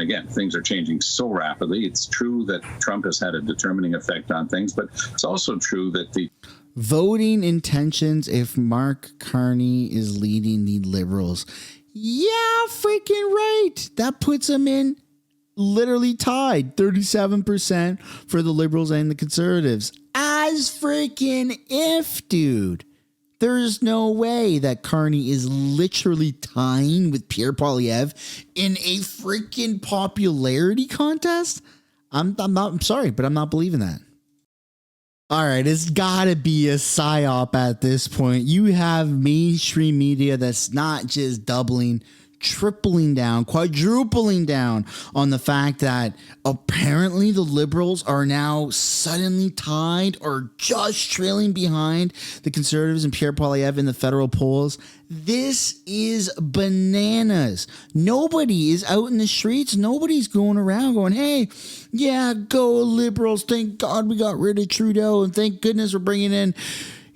again, things are changing so rapidly. It's true that Trump has had a determining effect on things, but it's also true that the voting intentions, if Mark Carney is leading the Liberals, yeah, freaking right. That puts him in literally tied 37% for the Liberals and the Conservatives. As freaking if, dude. There's no way that Carney is literally tying with Pierre Poilievre in a freaking popularity contest. I'm sorry, but I'm not believing that. All right, it's gotta be a psyop at this point. You have mainstream media that's not just doubling, tripling down, quadrupling down on the fact that apparently the Liberals are now suddenly tied or just trailing behind the Conservatives and Pierre Poilievre in the federal polls. This is bananas. Nobody is out in the streets. Nobody's going around going, hey, yeah, go Liberals. Thank God we got rid of Trudeau. And thank goodness we're bringing in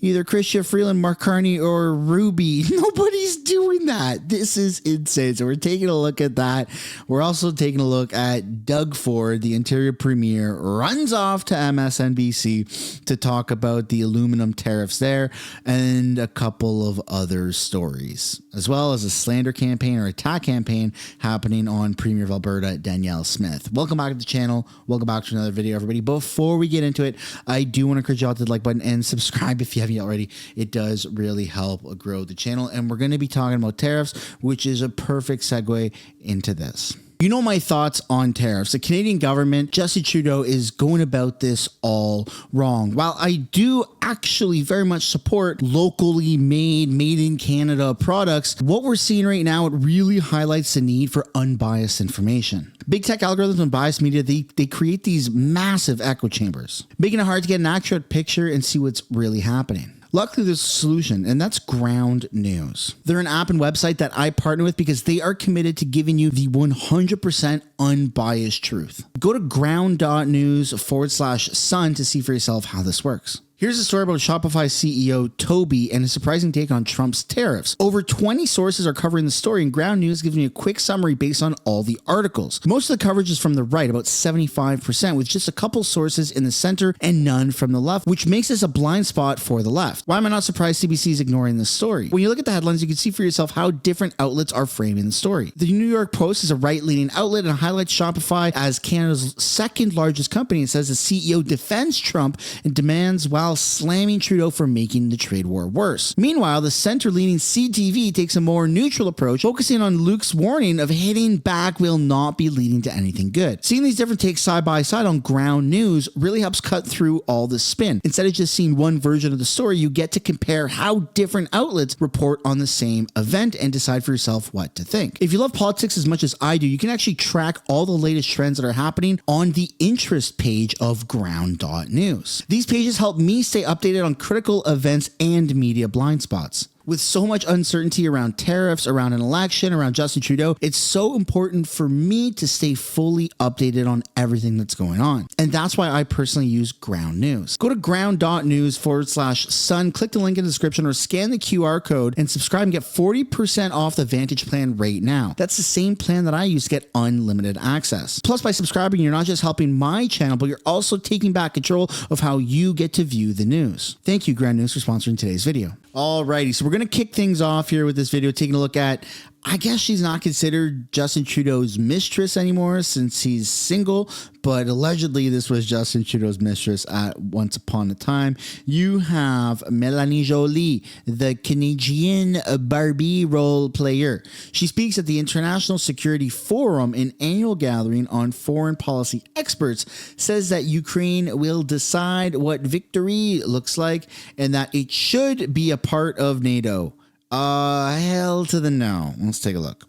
either Chrystia, Freeland, Mark Carney, or Ruby. Nobody's doing that. This is insane. So we're taking a look at that. We're also taking a look at Doug Ford, the Interior Premier, runs off to MSNBC to talk about the aluminum tariffs there and a couple of other stories, as well as a slander campaign or attack campaign happening on Premier of Alberta, Danielle Smith. Welcome back to the channel. Welcome back to another video, everybody. Before we get into it, I do want to encourage you all to the like button and subscribe if you haven't already. It does really help grow the channel, and we're going to be talking about tariffs, which is a perfect segue into this. You know my thoughts on tariffs. The Canadian government, Justin Trudeau, is going about this all wrong. While I do actually very much support locally made in Canada products, what we're seeing right now, it really highlights the need for unbiased information. Big tech algorithms and biased media, they create these massive echo chambers, making it hard to get an accurate picture and see what's really happening. Luckily, there's a solution, and that's Ground News. They're an app and website that I partner with because they are committed to giving you the 100% unbiased truth. Go to ground.news/sun to see for yourself how this works. Here's a story about Shopify CEO Toby and his surprising take on Trump's tariffs. Over 20 sources are covering the story, and Ground News gives me a quick summary based on all the articles. Most of the coverage is from the right, about 75%, with just a couple sources in the center and none from the left, which makes this a blind spot for the left. Why am I not surprised CBC is ignoring this story? When you look at the headlines, you can see for yourself how different outlets are framing the story. The New York Post is a right-leaning outlet and highlights Shopify as Canada's second largest company and says the CEO defends Trump and demands while slamming Trudeau for making the trade war worse. Meanwhile, the center-leaning CTV takes a more neutral approach, focusing on Luke's warning of hitting back will not be leading to anything good. Seeing these different takes side by side on Ground News really helps cut through all the spin. Instead of just seeing one version of the story, you get to compare how different outlets report on the same event and decide for yourself what to think. If you love politics as much as I do, you can actually track all the latest trends that are happening on the interest page of Ground.News. These pages help me stay updated on critical events and media blind spots. With so much uncertainty around tariffs, around an election, around Justin Trudeau, it's so important for me to stay fully updated on everything that's going on. And that's why I personally use Ground News. Go to ground.news/sun, click the link in the description or scan the QR code and subscribe and get 40% off the Vantage plan right now. That's the same plan that I use to get unlimited access. Plus, by subscribing, you're not just helping my channel, but you're also taking back control of how you get to view the news. Thank you, Ground News, for sponsoring today's video. Alrighty, so we're going to kick things off here with this video, taking a look at, I guess she's not considered Justin Trudeau's mistress anymore since he's single, but allegedly this was Justin Trudeau's mistress at once upon a time. You have Mélanie Joly, the Canadian Barbie role player. She speaks at the International Security Forum, an annual gathering on foreign policy experts, says that Ukraine will decide what victory looks like and that it should be a part of NATO. Hell to the no. Let's take a look.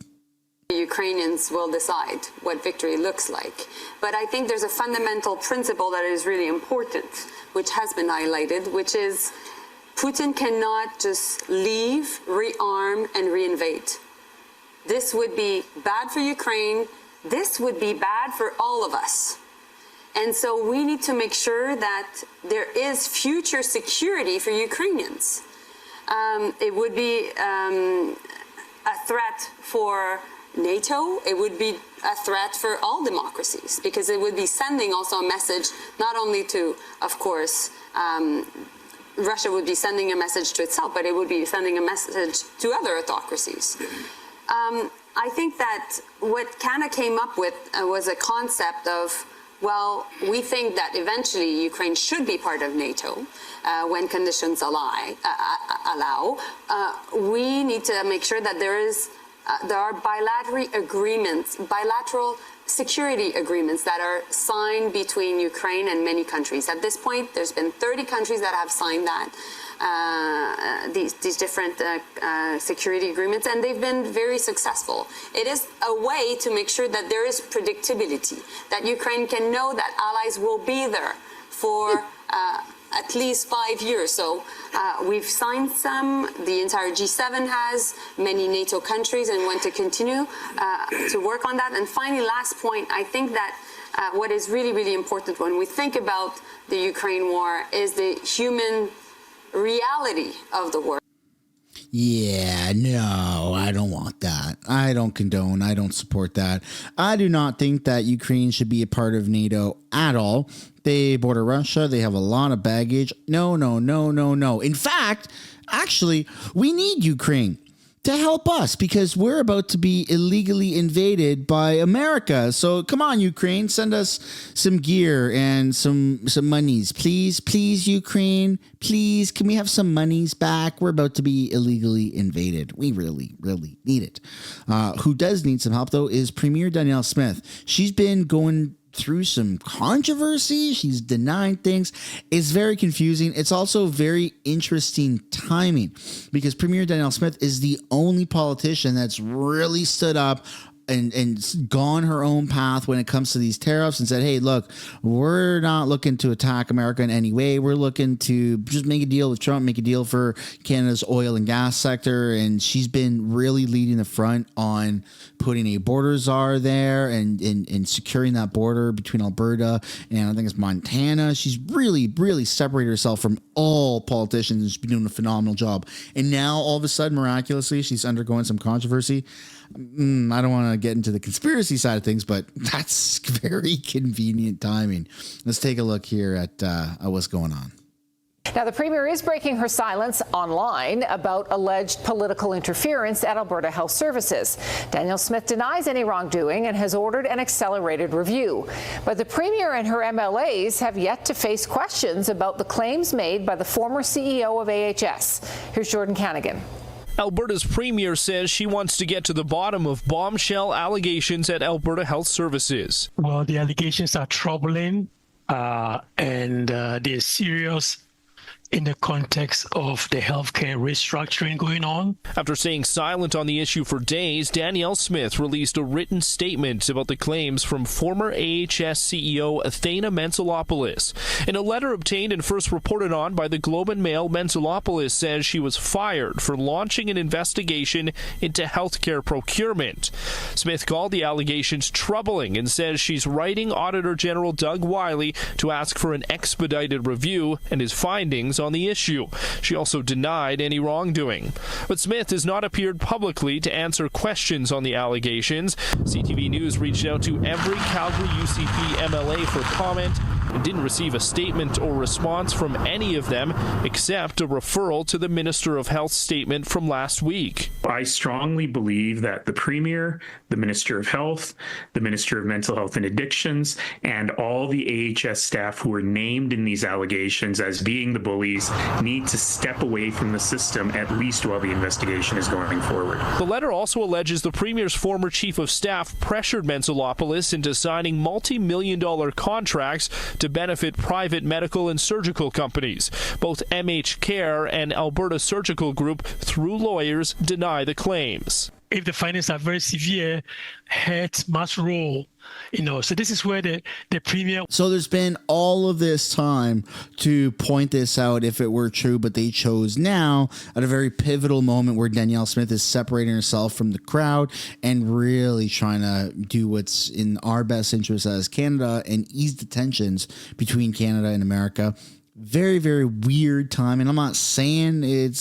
The Ukrainians will decide what victory looks like. But I think there's a fundamental principle that is really important, which has been highlighted, which is Putin cannot just leave, rearm, and reinvade. This would be bad for Ukraine. This would be bad for all of us. And so we need to make sure that there is future security for Ukrainians. It would be a threat for NATO. It would be a threat for all democracies, because it would be sending also a message, not only to, of course, Russia would be sending a message to itself, but it would be sending a message to other autocracies. I think that what Canada came up with was a concept of, well, we think that eventually Ukraine should be part of NATO when conditions allow. We need to make sure that there are bilateral security agreements that are signed between Ukraine and many countries. At this point, there's been 30 countries that have signed that. These different security agreements, and they've been very successful. It is a way to make sure that there is predictability, that Ukraine can know that allies will be there for at least 5 years. So we've signed some, the entire G7 has, many NATO countries, and want to continue to work on that. And finally, last point, I think that what is really, really important when we think about the Ukraine war is the human reality of the war. Yeah, no, I don't want that. I don't condone. I don't support that. I do not think that Ukraine should be a part of NATO at all. They border Russia. They have a lot of baggage. No. In fact, actually, we need Ukraine to help us because we're about to be illegally invaded by America. So come on, Ukraine, send us some gear and some monies. Please, Ukraine, please, can we have some monies back? We're about to be illegally invaded. We really, really need it. Who does need some help, though, is Premier Danielle Smith. She's been going through some controversy. She's denying things. It's very confusing. It's also very interesting timing because Premier Danielle Smith is the only politician that's really stood up and gone her own path when it comes to these tariffs and said, hey, look, we're not looking to attack America in any way. We're looking to just make a deal with Trump, make a deal for Canada's oil and gas sector. And she's been really leading the front on putting a border czar there and securing that border between Alberta and I think it's Montana. She's really, really separated herself from all politicians and she's been doing a phenomenal job. And now all of a sudden, miraculously, she's undergoing some controversy. I don't want to get into the conspiracy side of things, but that's very convenient timing. Let's take a look here at what's going on. Now, the Premier is breaking her silence online about alleged political interference at Alberta Health Services. Danielle Smith denies any wrongdoing and has ordered an accelerated review. But the Premier and her MLAs have yet to face questions about the claims made by the former CEO of AHS. Here's Jordan Canagan. Alberta's Premier says she wants to get to the bottom of bombshell allegations at Alberta Health Services. Well, the allegations are troubling and they're serious in the context of the healthcare restructuring going on. After staying silent on the issue for days, Danielle Smith released a written statement about the claims from former AHS CEO Athena Mentzelopoulos. In a letter obtained and first reported on by the Globe and Mail, Mentzelopoulos says she was fired for launching an investigation into healthcare procurement. Smith called the allegations troubling and says she's writing Auditor General Doug Wiley to ask for an expedited review and his findings on the issue. She also denied any wrongdoing. But Smith has not appeared publicly to answer questions on the allegations. CTV News reached out to every Calgary UCP MLA for comment and didn't receive a statement or response from any of them except a referral to the Minister of Health's statement from last week. I strongly believe that the Premier, the Minister of Health, the Minister of Mental Health and Addictions, and all the AHS staff who were named in these allegations as being the bullies need to step away from the system, at least while the investigation is going forward. The letter also alleges the Premier's former Chief of Staff pressured Mentzelopoulos into signing multi-million-dollar contracts to benefit private medical and surgical companies. Both MH Care and Alberta Surgical Group, through lawyers, deny the claims. If the findings are very severe, heads must roll. So this is where the Premier... So there's been all of this time to point this out if it were true, but they chose now at a very pivotal moment where Danielle Smith is separating herself from the crowd and really trying to do what's in our best interest as Canada and ease the tensions between Canada and America. Very, very weird time. And I'm not saying it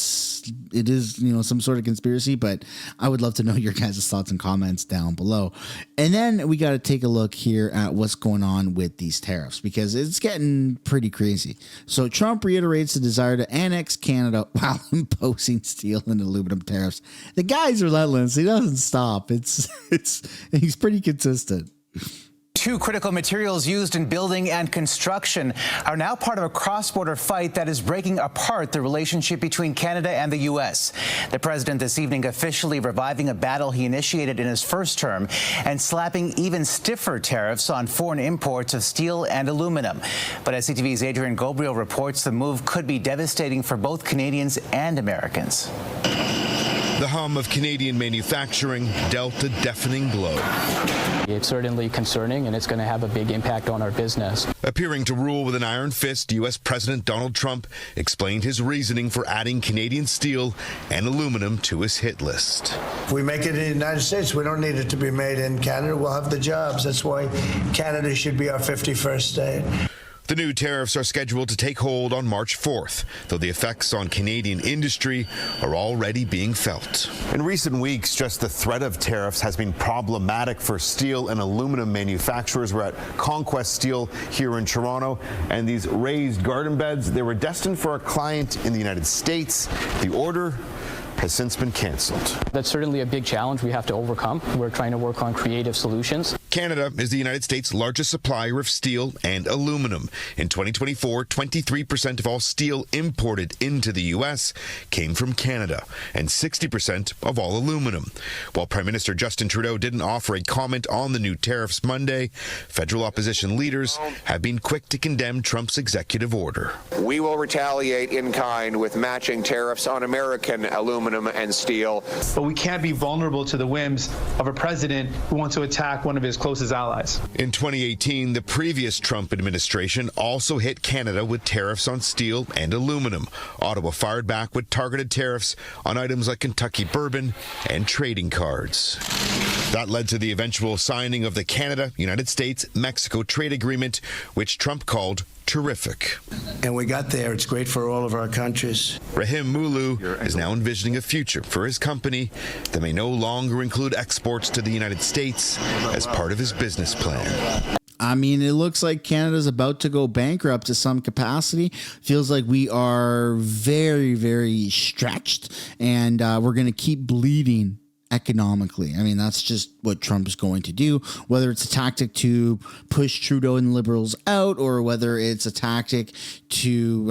is, some sort of conspiracy, but I would love to know your guys' thoughts and comments down below. And then we got to take a look here at what's going on with these tariffs, because it's getting pretty crazy. So Trump reiterates the desire to annex Canada while imposing steel and aluminum tariffs. The guy's relentless. He doesn't stop. He's pretty consistent. Two critical materials used in building and construction are now part of a cross-border fight that is breaking apart the relationship between Canada and the U.S. The president this evening officially reviving a battle he initiated in his first term and slapping even stiffer tariffs on foreign imports of steel and aluminum. But as CTV's Adrian Gobriel reports, the move could be devastating for both Canadians and Americans. The hum of Canadian manufacturing dealt a deafening blow. It's certainly concerning, and it's going to have a big impact on our business. Appearing to rule with an iron fist, U.S. President Donald Trump explained his reasoning for adding Canadian steel and aluminum to his hit list. If we make it in the United States, we don't need it to be made in Canada. We'll have the jobs. That's why Canada should be our 51st state. The new tariffs are scheduled to take hold on March 4th, though the effects on Canadian industry are already being felt. In recent weeks, just the threat of tariffs has been problematic for steel and aluminum manufacturers. We're at Conquest Steel here in Toronto, and these raised garden beds, they were destined for a client in the United States. The order has since been canceled. That's certainly a big challenge we have to overcome. We're trying to work on creative solutions. Canada is the United States' largest supplier of steel and aluminum. In 2024, 23% of all steel imported into the U.S. came from Canada, and 60% of all aluminum. While Prime Minister Justin Trudeau didn't offer a comment on the new tariffs Monday, federal opposition leaders have been quick to condemn Trump's executive order. We will retaliate in kind with matching tariffs on American aluminum and steel. But we can't be vulnerable to the whims of a president who wants to attack one of his closest allies. In 2018, the previous Trump administration also hit Canada with tariffs on steel and aluminum. Ottawa fired back with targeted tariffs on items like Kentucky bourbon and trading cards. That led to the eventual signing of the Canada-United States-Mexico trade agreement, which Trump called terrific. And we got there. It's great for all of our countries. Rahim Moulou is now envisioning a future for his company that may no longer include exports to the United States as part of his business plan. I mean, it looks like Canada's about to go bankrupt to some capacity. Feels like we are very, very stretched, and we're going to keep bleeding economically. I mean, that's just what Trump is going to do, whether it's a tactic to push Trudeau and Liberals out, or whether it's a tactic to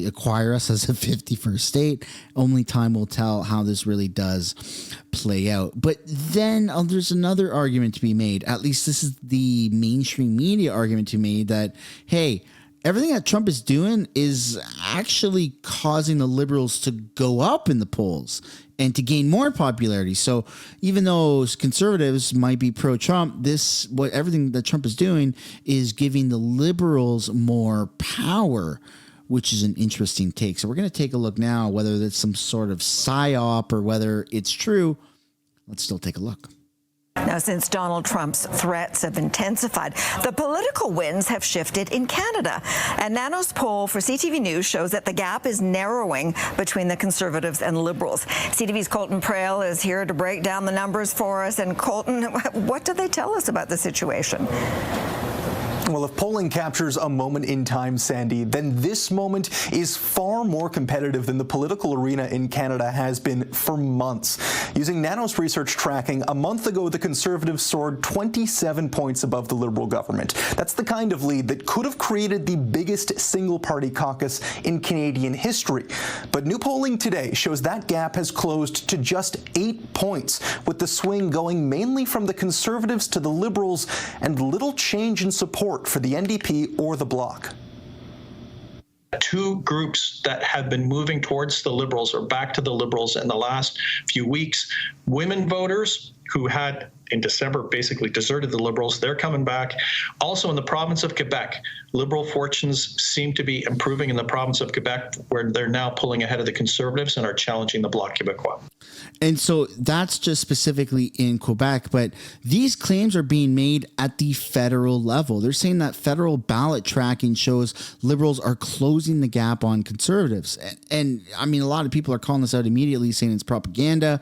acquire us as a 51st state. Only time will tell how this really does play out. But then there's another argument to be made. At least this is the mainstream media argument to be made, that, hey, everything that Trump is doing is actually causing the Liberals to go up in the polls and to gain more popularity. So even though conservatives might be pro-Trump, everything that Trump is doing is giving the Liberals more power, which is an interesting take. So we're going to take a look now, whether that's some sort of psyop or whether it's true. Let's still take a look. Now, since Donald Trump's threats have intensified, the political winds have shifted in Canada. And Nano's poll for CTV News shows that the gap is narrowing between the Conservatives and Liberals. CTV's Colton Prale is here to break down the numbers for us. And Colton, what do they tell us about the situation? Well, if polling captures a moment in time, Sandy, then this moment is far more competitive than the political arena in Canada has been for months. Using Nanos research tracking, a month ago, the Conservatives soared 27 points above the Liberal government. That's the kind of lead that could have created the biggest single-party caucus in Canadian history. But new polling today shows that gap has closed to just 8 points, with the swing going mainly from the Conservatives to the Liberals and little change in support for the NDP or the Bloc. Two groups that have been moving towards the Liberals or back to the Liberals in the last few weeks: women voters who had in December basically deserted the Liberals. They're coming back. Also in the province of Quebec, Liberal fortunes seem to be improving in the province of Quebec, where they're now pulling ahead of the Conservatives and are challenging the Bloc Québécois. And so that's just specifically in Quebec, but these claims are being made at the federal level. They're saying that federal ballot tracking shows Liberals are closing the gap on Conservatives. And I mean, a lot of people are calling this out immediately, saying it's propaganda.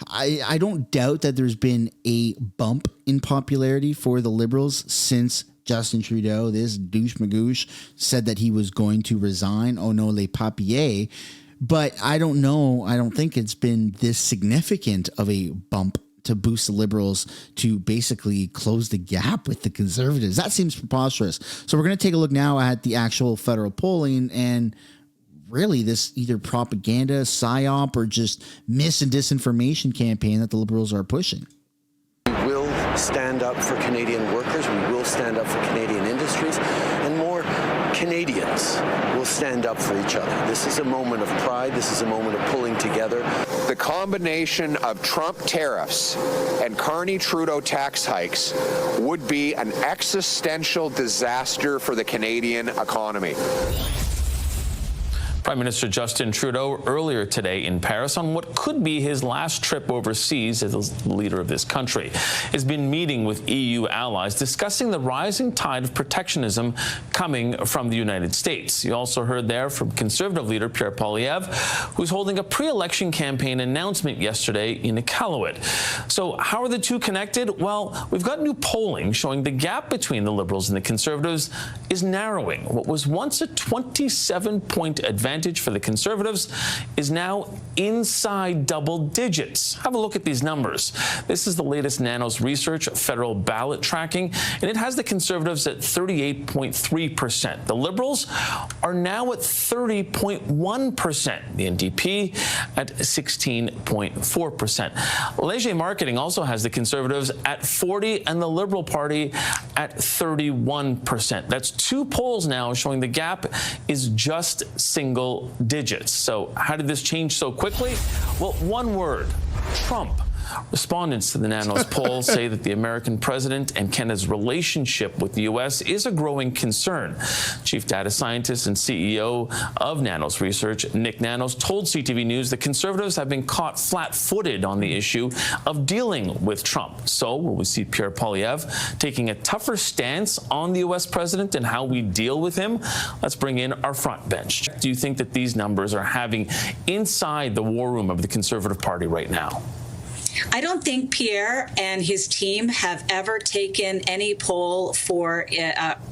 I don't doubt that there's been a bump in popularity for the Liberals since Justin Trudeau, this douche magoosh, said that he was going to resign. Oh no, les papiers. But I don't know. I don't think it's been this significant of a bump to boost the Liberals to basically close the gap with the Conservatives. That seems preposterous. So we're going to take a look now at the actual federal polling, and really this either propaganda, psyop, or just mis and disinformation campaign that the Liberals are pushing. We will stand up for Canadian workers. We will stand up for Canadian industries, and more Canadians will stand up for each other. This is a moment of pride. This is a moment of pulling together. The combination of Trump tariffs and Carney-Trudeau tax hikes would be an existential disaster for the Canadian economy. Prime Minister Justin Trudeau earlier today in Paris on what could be his last trip overseas as the leader of this country has been meeting with EU allies discussing the rising tide of protectionism coming from the United States. You also heard there from Conservative leader Pierre Poilievre, who's holding a pre-election campaign announcement yesterday in Iqaluit. So how are the two connected? Well, we've got new polling showing the gap between the Liberals and the Conservatives is narrowing. What was once a 27-point advantage for the Conservatives is now inside double digits. Have a look at these numbers. This is the latest Nanos research federal ballot tracking, and it has the Conservatives at 38.3%. The Liberals are now at 30.1%. The NDP at 16.4%. Léger Marketing also has the Conservatives at 40% and the Liberal Party at 31%. That's two polls now showing the gap is just single digits. So how did this change so quickly? Well, one word: Trump. Respondents to the Nanos poll say that the American president and Canada's relationship with the U.S. is a growing concern. Chief data scientist and CEO of Nanos Research, Nick Nanos, told CTV News that Conservatives have been caught flat-footed on the issue of dealing with Trump. So will we see Pierre Poilievre taking a tougher stance on the U.S. president and how we deal with him? Let's bring in our front bench. Do you think that these numbers are having inside the war room of the Conservative Party right now? I don't think Pierre and his team have ever taken any poll for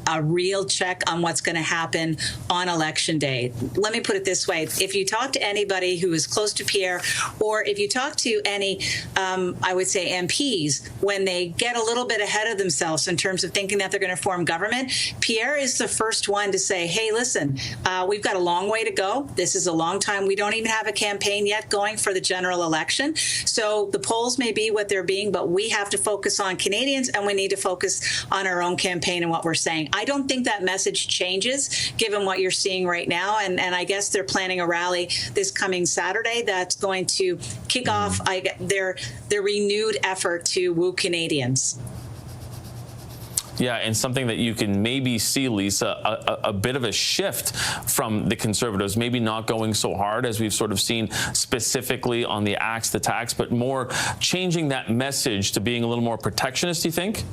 a real check on what's going to happen on Election Day. Let me put it this way. If you talk to anybody who is close to Pierre, or if you talk to any, I would say, MPs, when they get a little bit ahead of themselves in terms of thinking that they're going to form government, Pierre is the first one to say, hey, listen, we've got a long way to go. This is a long time. We don't even have a campaign yet going for the general election. So the polls may be what they're being, but we have to focus on Canadians, and we need to focus on our own campaign and what we're saying. I don't think that message changes given what you're seeing right now, and I guess they're planning a rally this coming Saturday that's going to kick off their renewed effort to woo Canadians. Yeah, and something that you can maybe see, Lisa, a bit of a shift from the Conservatives, maybe not going so hard as we've sort of seen specifically on the axe the tax, but more changing that message to being a little more protectionist, do you think?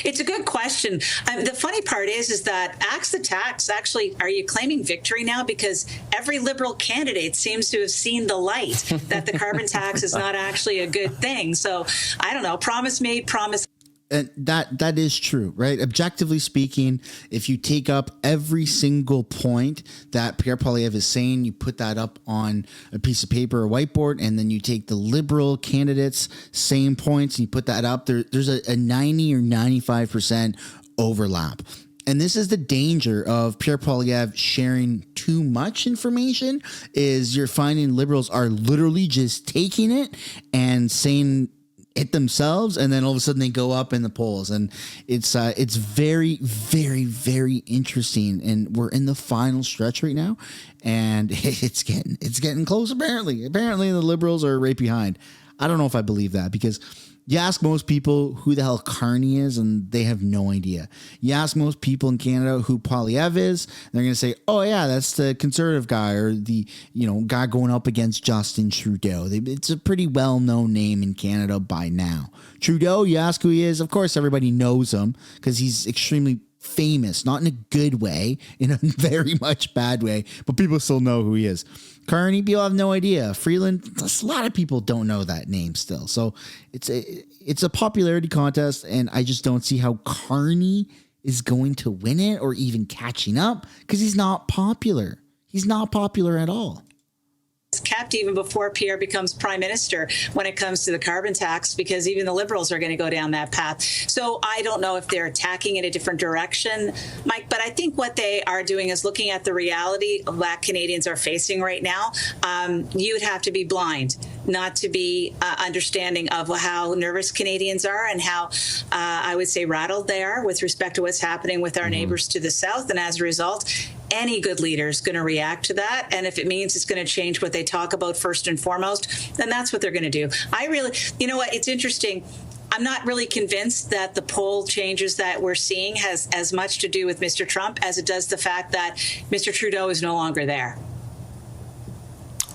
It's a good question. The funny part is that axe the tax, actually, are you claiming victory now? Because every Liberal candidate seems to have seen the light that the carbon tax is not actually a good thing. So I don't know, promise made, promise. And that is true, right? Objectively speaking, if you take up every single point that Pierre Poilievre is saying, you put that up on a piece of paper or whiteboard, and then you take the Liberal candidates' same points and you put that up, there's a 90 or 95% overlap. And this is the danger of Pierre Poilievre sharing too much information, is you're finding Liberals are literally just taking it and saying it themselves, and then all of a sudden they go up in the polls, and it's very, very, very interesting. And we're in the final stretch right now, and it's getting close. Apparently the Liberals are right behind. I don't know if I believe that, because You ask most people who the hell Carney is, and they have no idea. You ask most people in Canada who Poilievre is, and they're going to say, oh, yeah, that's the conservative guy, or the guy going up against Justin Trudeau. It's a pretty well-known name in Canada by now. Trudeau, you ask who he is, of course everybody knows him because he's extremely famous, not in a good way, in a very much bad way, but people still know who he is. Carney, people have no idea. Freeland, a lot of people don't know that name still. So it's a popularity contest, and I just don't see how Carney is going to win it or even catching up because he's not popular. He's not popular at all. Kept even before Pierre becomes prime minister when it comes to the carbon tax, because even the Liberals are going to go down that path. So I don't know if they're attacking in a different direction, Mike, but I think what they are doing is looking at the reality that Canadians are facing right now. You'd have to be blind not to be understanding of how nervous Canadians are and how I would say rattled they are with respect to what's happening with our neighbors to the south. And as a result, any good leader is going to react to that. And if it means it's going to change what they talk about first and foremost, then that's what they're going to do. I really, you know what, it's interesting. I'm not really convinced that the poll changes that we're seeing has as much to do with Mr. Trump as it does the fact that Mr. Trudeau is no longer there.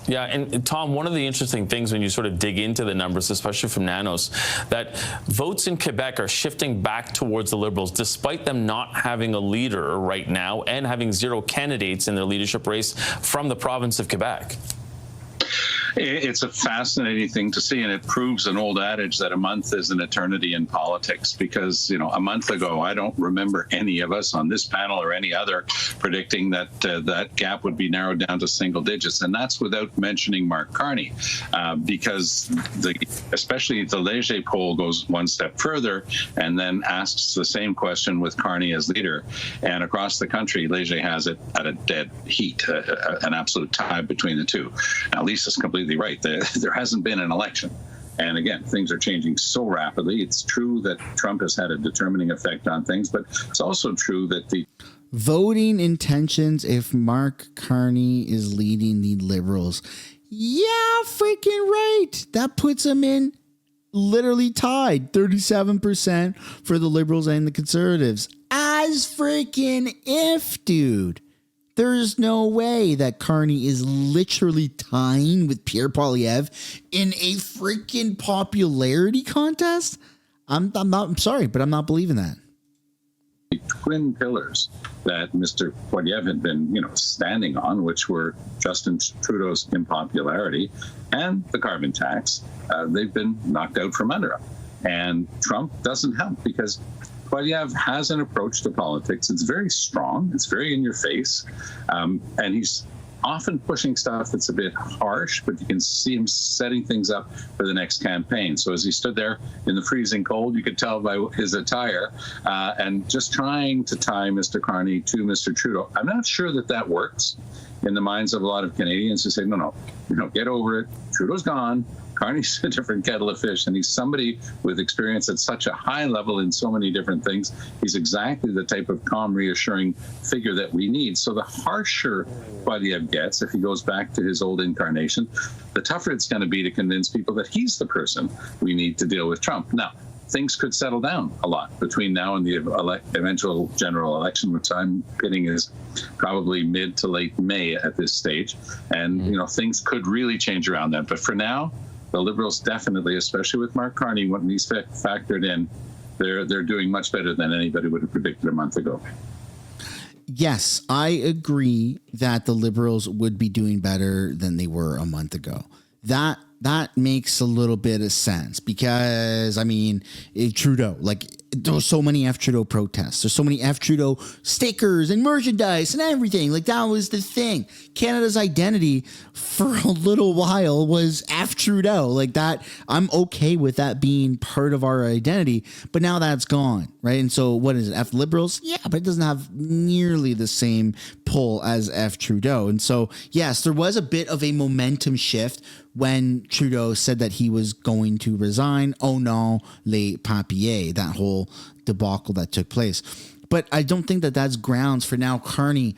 Yeah, and Tom, one of the interesting things when you sort of dig into the numbers, especially from Nanos, that votes in Quebec are shifting back towards the Liberals, despite them not having a leader right now and having zero candidates in their leadership race from the province of Quebec. It's a fascinating thing to see, and it proves an old adage that a month is an eternity in politics, because, a month ago, I don't remember any of us on this panel or any other predicting that that gap would be narrowed down to single digits. And that's without mentioning Mark Carney, because especially the Léger poll goes one step further and then asks the same question with Carney as leader. And across the country, Léger has it at a dead heat, an absolute tie between the two. Now, Lisa's completely right. There hasn't been an election. And again, things are changing so rapidly. It's true that Trump has had a determining effect on things, but it's also true that the voting intentions, if Mark Carney is leading the Liberals, yeah, freaking right. That puts him in literally tied 37% for the Liberals and the Conservatives. As freaking if, dude. There's no way that Carney is literally tying with Pierre Poilievre in a freaking popularity contest. I'm sorry, but I'm not believing that. Twin pillars that Mr. Poilievre had been, standing on, which were Justin Trudeau's impopularity and the carbon tax, they've been knocked out from under him. And Trump doesn't help, because Poilievre has an approach to politics. It's very strong. It's very in your face. And he's often pushing stuff that's a bit harsh, but you can see him setting things up for the next campaign. So as he stood there in the freezing cold, you could tell by his attire, and just trying to tie Mr. Carney to Mr. Trudeau. I'm not sure that works in the minds of a lot of Canadians who say, no, get over it. Trudeau's gone. Carney's a different kettle of fish, and he's somebody with experience at such a high level in so many different things. He's exactly the type of calm, reassuring figure that we need. So the harsher Poilievre gets, if he goes back to his old incarnation, the tougher it's going to be to convince people that he's the person we need to deal with Trump. Now, things could settle down a lot between now and the eventual general election, which I'm pitting is probably mid to late May at this stage. And, things could really change around then. But for now, the Liberals definitely, especially with Mark Carney, when he's factored in, they're doing much better than anybody would have predicted a month ago. Yes, I agree that the Liberals would be doing better than they were a month ago. That makes a little bit of sense, because, Trudeau, there were so many F Trudeau protests. There's so many F Trudeau stickers and merchandise and everything. That was the thing. Canada's identity for a little while was F Trudeau. That, I'm okay with that being part of our identity, but now that's gone, right? And so what is it? F Liberals? Yeah, but it doesn't have nearly the same pull as F Trudeau. And so, yes, there was a bit of a momentum shift when Trudeau said that he was going to resign. Oh no, les papiers, that whole debacle that took place. But I don't think that that's grounds for now Carney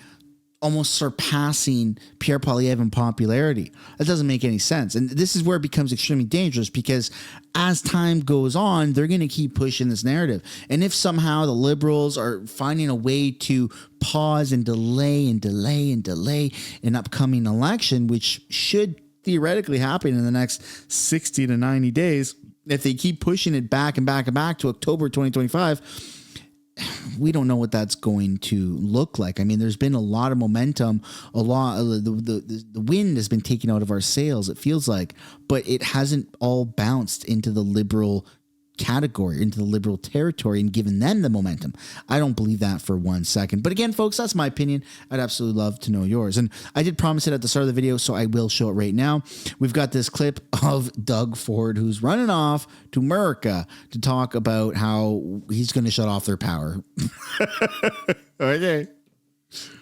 almost surpassing Pierre Poilievre in popularity. That doesn't make any sense. And this is where it becomes extremely dangerous, because as time goes on, they're going to keep pushing this narrative. And if somehow the Liberals are finding a way to pause and delay an upcoming election, which should theoretically happen in the next 60 to 90 days, if they keep pushing it back and back and back to October 2025, we don't know what that's going to look like. I mean, there's been a lot of momentum, the wind has been taken out of our sails, it feels like, but it hasn't all bounced into the Liberal category, into the Liberal territory, and given them the momentum. I don't believe that for 1 second. But again, folks, that's my opinion. I'd absolutely love to know yours. And I did promise it at the start of the video, so I will show it right now. We've got this clip of Doug Ford, who's running off to America to talk about how he's going to shut off their power. Okay.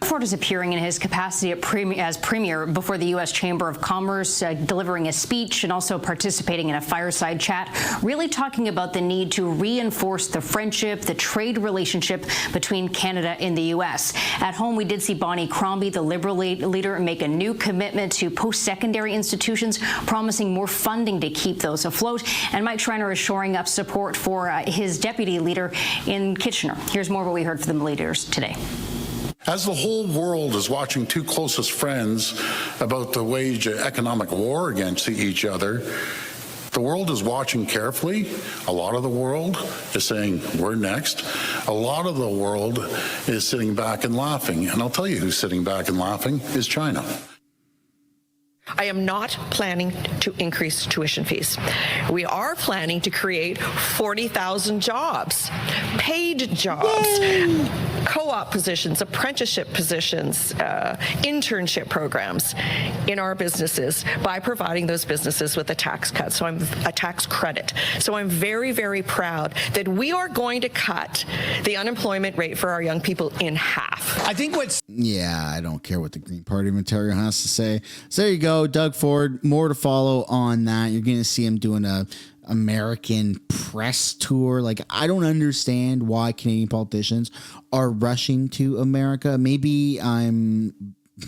Ford is appearing in his capacity as premier before the U.S. Chamber of Commerce, delivering a speech and also participating in a fireside chat, really talking about the need to reinforce the friendship, the trade relationship between Canada and the U.S. At home, we did see Bonnie Crombie, the Liberal leader, make a new commitment to post-secondary institutions, promising more funding to keep those afloat. And Mike Schreiner is shoring up support for his deputy leader in Kitchener. Here's more of what we heard from the leaders today. As the whole world is watching two closest friends about to wage an economic war against each other, the world is watching carefully. A lot of the world is saying, we're next. A lot of the world is sitting back and laughing. And I'll tell you who's sitting back and laughing is China. I am not planning to increase tuition fees. We are planning to create 40,000 jobs, paid jobs, co-op positions, apprenticeship positions, internship programs in our businesses by providing those businesses with a tax cut, a tax credit. So I'm very, very proud that we are going to cut the unemployment rate for our young people in half. I think I don't care what the Green Party material has to say. So there you go, Doug Ford. More to follow on that. You're going to see him doing a American press tour. Like, I don't understand why Canadian politicians are rushing to America. Maybe I'm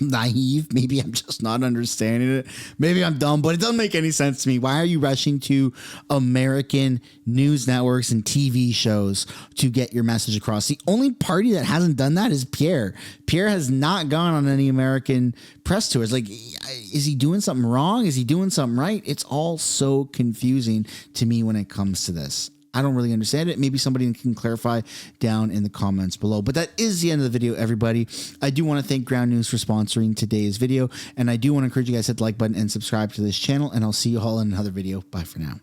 naive. Maybe I'm just not understanding it. Maybe I'm dumb, but it doesn't make any sense to me. Why are you rushing to American news networks and TV shows to get your message across? The only party that hasn't done that is Pierre. Pierre has not gone on any American press tours. Like, is he doing something wrong? Is he doing something right? It's all so confusing to me when it comes to this. I don't really understand it. Maybe somebody can clarify down in the comments below. But that is the end of the video, everybody. I do want to thank Ground News for sponsoring today's video. And I do want to encourage you guys to hit the like button and subscribe to this channel. And I'll see you all in another video. Bye for now.